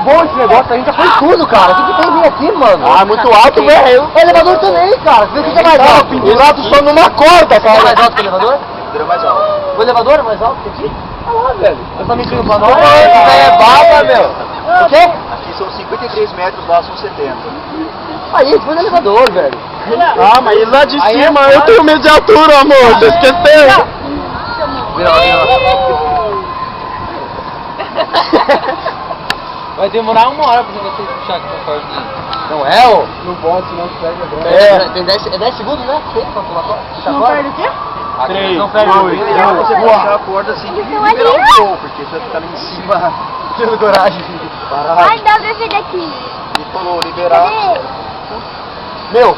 bom esse negócio, a gente já foi tudo, cara. O que tem que vir aqui, mano? Ah, muito alto, velho. O elevador também, cara. Você fica mais alto. Pendurado só numa corda, Você é mais cara. alto que o elevador? Virou mais alto. O elevador é mais alto que aqui? Olha lá, velho. Você tá mentindo pra nós? Isso é baba, meu. O quê? Aqui são 53 metros, lá são 70. Aí, foi no elevador, velho. Ah, mas lá de Aí é cima eu fácil. tenho medo de altura, amor. Você esqueceu? Vira lá. Vai demorar 1 hora pra você puxar com a cordinha. Não é, ô? Não pode, senão você pega a Tem 10 segundos, né? Tem pra pular fora. Não perde o quê? Três, Não perde dois, o É legal você puxar a corda assim e liberar um voo, porque você vai ficar lá em cima. Tendo coragem. Ai, dá pra ver daqui. E falou, liberar. Cadê? Meu,